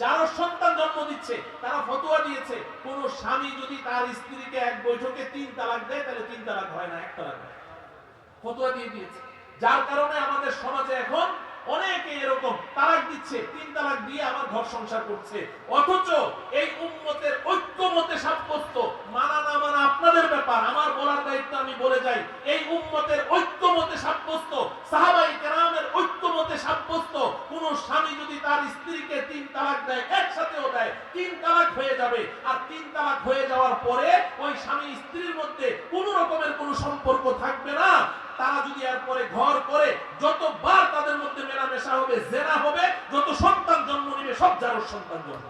যারা সন্তান জন্ম দিচ্ছে তারা ফতোয়া দিয়েছে কোন স্বামী যদি তার স্ত্রীকে এক বৈঠকে 3 তালাক দেয় তাহলে 3 তালাক হয় না, 1 তালাক হয়। ফতোয়া দিয়ে দিয়েছে। যার কারণে আমাদের সমাজে এখন অনেকে এরকম তালাক দিচ্ছে, 3 তালাক দিয়ে আবার ঘর সংসার করছে। অথচ এই উম্মতের ঐক্যমতে সাব্যস্ত, মানা না মানা আপনাদের ব্যাপার, আমার বলার দায়িত্ব আমি বলে যাই। এই উম্মতের ঐক্যমতে সাব্যস্ত, সাহাবায়ে কেরামের ঐক্যমতে সাব্যস্ত, কোন স্বামী যদি তার স্ত্রীকে 3 তালাক দেয়, একসাথেও দেয়, 3 তালাক হয়ে যাবে। আর 3 তালাক হয়ে যাওয়ার পরে ওই স্বামী স্ত্রীর মধ্যে কোন রকমের কোন সম্পর্ক থাকবে না। তারা যদি এরপরে ঘর করে যতবার তাদের মধ্যে মেলামেশা হবে, জেনা হবে, যত সন্তান জন্ম নেবে সব জারজ সন্তান জন্ম।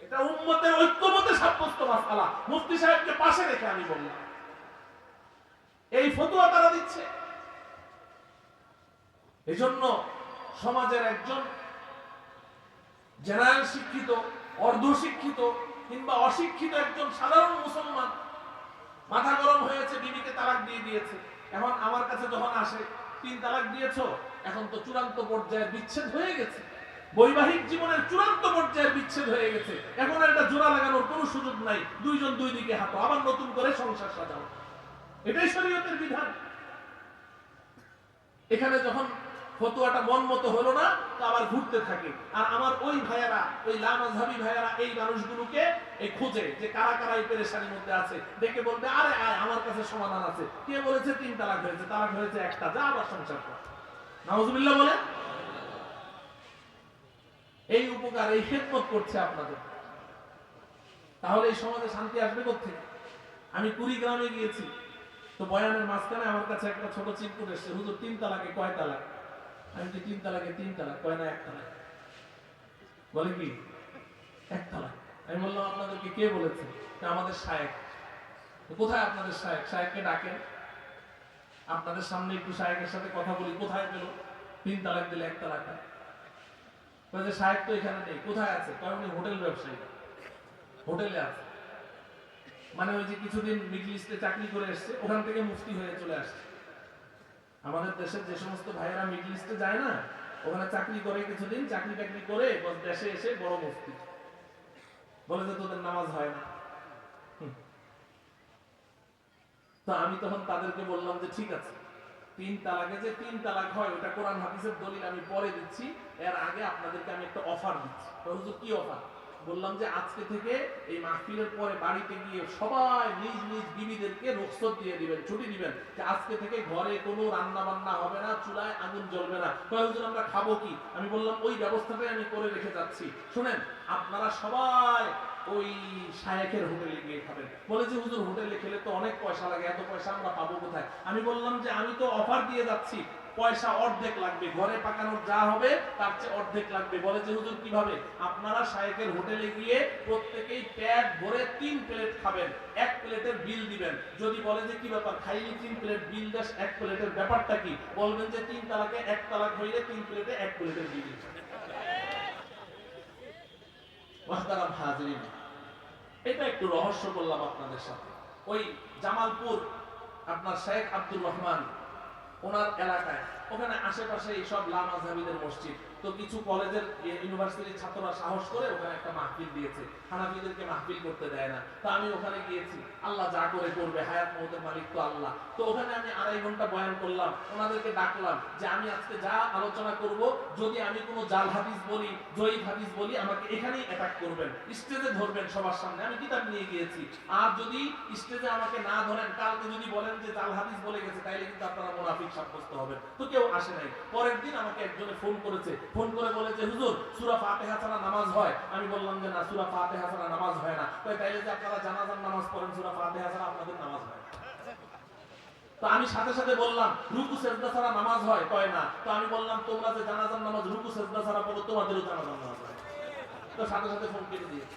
এটা উম্মতের ঐক্যমতে সাব্যস্ত মাসআলা। মুফতি সাহেবকে পাশে রেখে আমি বললাম, এই ফতোয়া তারা দিচ্ছে। এজন্য সমাজের একজন জেনারেল শিক্ষিত, অর্ধ শিক্ষিত কিংবা অশিক্ষিত একজন সাধারণ মুসলমান মাথা গরম হয়েছে, বিবিকে তালাক দিয়ে দিয়েছে। এখন আমার কাছে যখন আসে, 3 তালাক দিয়েছো, এখন তো চূড়ান্ত পর্যায়ের বিচ্ছেদ হয়ে গেছে, বৈবাহিক জীবনের চূড়ান্ত পর্যায়ের বিচ্ছেদ হয়ে গেছে, এখন একটা জোড়া লাগানোর কোনো সুযোগ নাই, দুইজন দুই দিকে হাঁটো, আবার নতুন করে সংসার সাজাও। এটাই শরীয়তের বিধান। এখানে যখন ফতোয়াটা মন মতো হলো না, তো আবার ঘুরতে থাকে। আর আমার ওই ভাইয়ারা, ওই লামাযহাবী ভাইয়ারা এই মানুষগুলোকে খোঁজে যে কারা কারা এই পেরেশানির মধ্যে আছে, দেখে বলবে আরে আয় আমার কাছে সমাধান আছে। কে বলেছে 3 তালাক হয়েছে? তালাক হয়েছে একটা, যা আবার সংসার কর। নাউজুবিল্লাহ বলে। এই উপকার, এই খেদমত করছে আপনাদের, তাহলে এই সমাজে শান্তি আসবে কোত্থেকে? আমি কুড়িগ্রামে গিয়েছি, তো বয়ানের মাঝখানে আমার কাছে একটা ছোট চিরকুট এসেছে, হুজুর 3 তালাকে কয় তালাক? আমি কি 3 তালাকে 3 তালাক কয় না 1 তালাক? বলে কি 1 তালাক? আমি বললাম আপনাদেরকে কে বলেছে? আমাদের শায়েখ। কোথায় আপনাদের শায়েখ? শায়েখকে ডাকেন, আপনাদের সামনে একটু শায়েখের সাথে কথা বলি। কোথায় পেল 3 তালাক দিলে 1 তালাক হয়? বলে যে শায়েখ তো এখানে নেই। কোথায় আছে? কারণ উনি হোটেল ব্যবসায়ী, হোটেলে আছে। মানে ওই যে কিছুদিন মিডল ইস্টে চাকরি করে এসছে, ওখান থেকে মুফতি হয়ে চলে আসছে। আমাদের দেশের যে সমস্ত ভাইয়েরা মিডল ইস্টে যায় না, ওখানে চাকরি করে কিছুদিন, চাকরি টাকরি করে দেশে এসে বড় মুফতি। বলে যে তোদের নামাজ হয় না। তো আমি তখন তাদেরকে বললাম যে ঠিক আছে, 3 তালাকে যে 3 তালাক হয় ওটা কোরআন হাদিসের দলিল আমি পরে দিচ্ছি, এর আগে আপনাদেরকে আমি একটা অফার দিচ্ছি। হুজুর কি অফার? বললাম যে আজকে থেকে এই মাহফিলের পরে বাড়িতে গিয়ে সবাই নিজ নিজ বিবিদেরকে রুখসত দিয়ে দিবেন, ছুটি দিবেন, যে আজকে থেকে ঘরে কোনো রান্না বান্না হবে না, চুলায় আগুন জ্বলবে না। হুজুর আমরা খাবো কি? আমি বললাম ওই ব্যবস্থাটাই আমি করে রেখে যাচ্ছি, শুনেন আপনারা সবাই ওই শায়েখের হোটেলে গিয়ে খাবেন। বলে যে হুজুর হোটেলে খেলে তো অনেক পয়সা লাগে, এত পয়সা আমরা পাবো কোথায়? আমি বললাম যে আমি তো অফার দিয়ে যাচ্ছি, পয়সা অর্ধেক লাগবে, ঘরে পাকানোর যা হবে তার চেয়ে অর্ধেক লাগবে। বলে যে হুজুর কিভাবে? আপনারা শায়েখের হোটেলে গিয়ে প্রত্যেকেই পেট ভরে 3 প্লেট খাবেন, 1 প্লেটের বিল দিবেন। যদি বলে যে কি ব্যাপার, খাইলে 3 প্লেট বিল দাস, 1 প্লেটের ব্যাপারটা কি? বলবেন যে 3 তালাকে 1 তালাক হইলে 3 প্লেটে 1 প্লেটের বিল। মুহতারাম হাজিরিন, এটা একটু রহস্য বললাম আপনাদের সাথে। ওই জামালপুর আপনার শেখ আব্দুর রহমান ওনার এলাকায়, ওখানে আশেপাশে এইসব লামাযহাবীদের মসজিদ, তো কিছু কলেজের ইউনিভার্সিটির ছাত্ররা সাহস করে ওখানে একটা মাহফিল দিয়েছে, হানাফিদেরকে মাহফিল করতে দেয় না। তো আমি ওখানে গিয়েছি, আল্লাহ যা করে করবে, হায়াত মওতের মালিক তো আল্লাহ। তো ওখানে আমি 2.5 ঘন্টা বয়ান করলাম, ওনাদেরকে ডাকলাম যে আমি আজকে যা আলোচনা করব, যদি আমি কোনো জাল হাদিস বলি, জয়ীফ হাদিস বলি, আমাকে এখানেই অ্যাটাক করবেন, স্টেজে ধরবেন সবার সামনে। আমি কিতাব নিয়ে গিয়েছি, আর যদি স্টেজে আমাকে না ধরেন, কালকে যদি বলেন যে জাল হাদিস বলে গেছে, তাইলে কিন্তু আপনারা মুনাফিক সাব্যস্ত হবেন। তো কেউ আসে নাই। পরের দিন আমাকে একজনে ফোন করেছে, ফোন করে বলে যে হুজুর সূরা ফাতিহা ছাড়া নামাজ হয়? আমি বললাম যে না, সূরা ফাতিহা ছাড়া নামাজ হয় না। তাইলে যে আপনারা জানাজার নামাজ পড়েন, সূরা ফাতিহা ছাড়া আপনাদের নামাজ হয়? তো আমি সাথে সাথে বললাম রুকু সেজদা ছাড়া নামাজ হয়? কয় না। তো আমি বললাম তোমরা যে জানাজার নামাজ রুকু সেজদা ছাড়া পড়ো, তোমাদেরও জানাজার নামাজ হয়? তো সাথে সাথে ফোন কেটে দিয়েছে।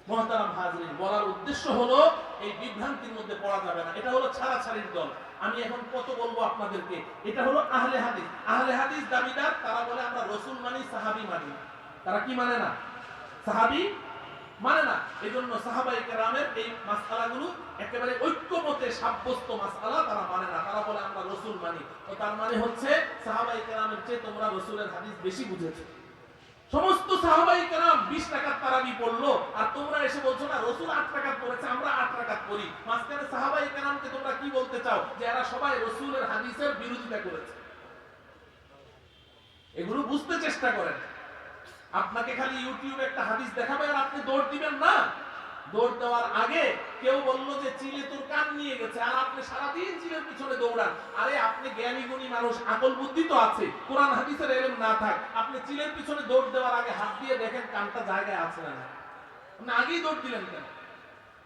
মুহতারাম হাজিরিন, বলার উদ্দেশ্য হলো এই বিভ্রান্তির মধ্যে পড়া যাবে না। এটা হলো ছাড়াছাড়ির দল। আমি এখন কত বলবো আপনাদেরকে, এটা হলো আহলে হাদিস। আহলে হাদিস দাবিদার, তারা বলে আমরা রাসূল মানি, সাহাবী মানি না। তারা কি মানে না? সাহাবী মানে না। এজন্য সাহাবায়ে কেরামের এই মাসআলাগুলো একেবারে ঐক্যমতে সাব্যস্ত মাসআলা তারা মানে না। তারা বলে আমরা রাসূল মানি। তো তার মানে হচ্ছে সাহাবায়ে কেরামের চেয়ে তোমরা রাসূলের হাদিস বেশি বুঝেছো। সমস্ত 20 রাকাত তারাবি পড়লো, আর তোমরা এসে বলছো না রাসূল 8 রাকাত পড়েছে, আমরা 8 রাকাত পড়ি। মাঝখানে সাহাবায়ে কেরামকে তোমরা কি বলতে চাও? যে এরা সবাই রাসূলের হাদিসের বিরোধিতা করেছে। এগুলো বুঝতে চেষ্টা করেন। আপনাকে খালি ইউটিউবে একটা হাদিস দেখাবে আর আপনি দৌড় দিবেন না। দৌড় দেওয়ার আগে কেউ বলল যে চিলে তোর কান নিয়ে গেছে, আর আপনি সারাদিন চিলের পিছনে দৌড়ান। আরে আপনি জ্ঞানী গুণী মানুষ, আকল বুদ্ধি তো আছে, কোরআন হাদিসের ইলম না থাক, আপনি চিলের পিছনে দৌড় দেওয়ার আগে হাত দিয়ে দেখেন কানটা জায়গায় আছে না। আপনি আগেই দৌড় দিলেন কেন?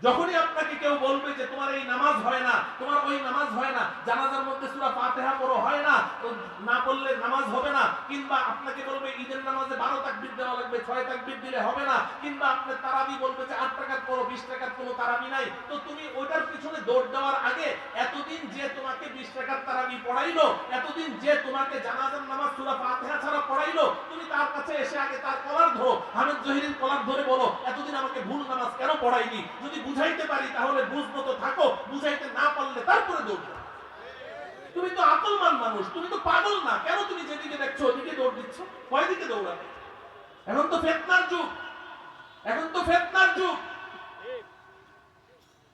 যখনই আপনাকে কেউ বলবে যে তোমার এই নামাজ হয় না, তোমার ওই নামাজ হয় না, জানাজার মধ্যে সূরা ফাতিহা পড়ো হয় না, না পড়লে নামাজ হবে না, কিংবা আপনাকে বলবে ঈদের নামাজে 12 তাকবীর দেওয়া লাগবে, 6 তাকবীর দিলে হবে না, কিংবা আপনি তারাবি বলবে যে 8 রাকাত পড়ো, 20 রাকাত কোনো তারাবি নাই, তো তুমি ওটার পিছনে দৌড় দেওয়ার আগে এতদিন যে তোমাকে 20 রাকাত তারাবি পড়াইলো, এতদিন যে তোমাকে জানাজার নামাজ সূরা ফাতিহা ছাড়া পড়াইলো, তুমি তার কাছে এসে আগে তার কলার ধরো, হামিদ জহিরের কলার ধরে বলো এতদিন আমাকে ভুল নামাজ কেন পড়াইনি? যদি বুঝাইতে পারি তাহলে বুঝবো তো থাকো, বুঝাইতে না পারলে তারপরে দৌড়। তুমি তো আকলমান মানুষ, তুমি তো পাগল না, কেন তুমি যেদিকে দেখছো ওদিকে দৌড় দিচ্ছ? কয় দিকে দৌড়াবে? এখন তো ফিতনার যুগ, এখন তো ফিতনার যুগ।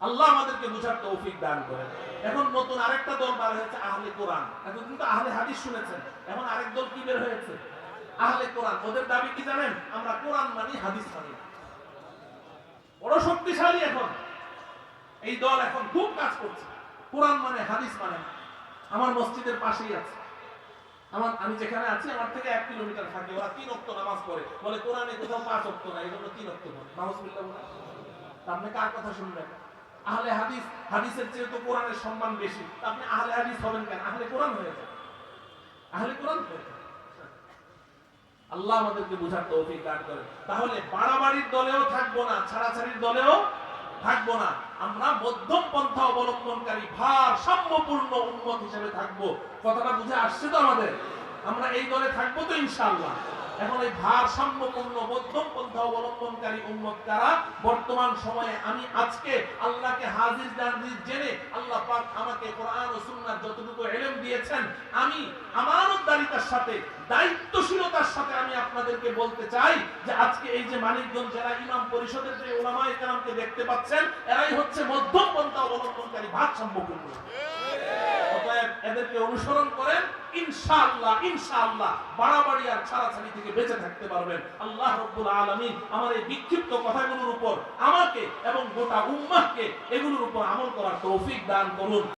আল্লাহ আমাদেরকে বুঝার তৌফিক দান করেন। এখন নতুন আরেকটা দল বার হয়েছে, আহলে কোরআন। এতদিন তো আহলে হাদিস শুনেছেন, এখন আরেক দল কি বের হয়েছে? আহলে কোরআন। ওদের দাবি কি জানেন? আমরা কোরআন মানি, হাদিস মানি। বড় শক্তিশালী এখন এই দল, এখন খুব কাজ করছে। কোরআন মানে, হাদিস মানে। আমার মসজিদের পাশেই আছে, আমি যেখানে আছি আমার থেকে 1 কিলোমিটার থাকে, ওরা 3 ওয়াক্ত নামাজ পড়ে, বলে কোরআনে কোথাও 5 ওয়াক্ত নাই, এজন্য 3 ওয়াক্ত পড়ে। নাউজুবিল্লাহ বলে। আপনি কার কথা শুনবেন? আহলে হাদিস, হাদিসের চেয়ে তো কোরআনের সম্মান বেশি, আপনি আহলে হাদিস হবেন কেন? আহলে কোরআন হয়ে যান, আহলে কোরআন হয়ে যান। আল্লাহ আমাদেরকে বুঝার তৌফিক দান করেন। তাহলে বাড়াবাড়ির দলেও থাকবো না, ছাড়াছাড়ির দলেও থাকবো না, আমরা মধ্যম পন্থা অবলম্বনকারী ভারসাম্যপূর্ণ উম্মত হিসেবে থাকবো। কথাটা বুঝে আসছে তো আমাদের? আমরা এই দলে থাকবো তো ইনশাআল্লাহ। এখন এই ভারসাম্যপূর্ণ মধ্যম পন্থা অবলম্বনকারী উম্মত কারা? বর্তমান সময়ে আমি আজকে আল্লাহকে হাজির নাজির জেনে আল্লাহ পাক আমাকে কোরআন ও সুন্নাহর যতটুকু ইলম দিয়েছেন, আমি আমানতদারিতার সাথে, দায়িত্বশীলতার সাথে আমি আপনাদেরকে বলতে চাই যে আজকে এই যে মানিকগঞ্জ জেলা ইমাম পরিষদের যে উলামায়ে কেরামকে দেখতে পাচ্ছেন, এরাই হচ্ছে মধ্যম পন্থা অবলম্বনকারী ভারসাম্যপূর্ণ। অতএব এদেরকে অনুসরণ করেন, ইনশাআল্লাহ ইনশাআল্লাহ বাড়াবাড়ি আর ছাড়াছাড়ি থেকে বেঁচে থাকতে পারবেন। আল্লাহ রাব্বুল আলামিন আমার এই বিক্ষিপ্ত কথাগুলোর উপর আমাকে এবং গোটা উম্মাহকে এগুলোর উপর আমল করার তৌফিক দান করুন।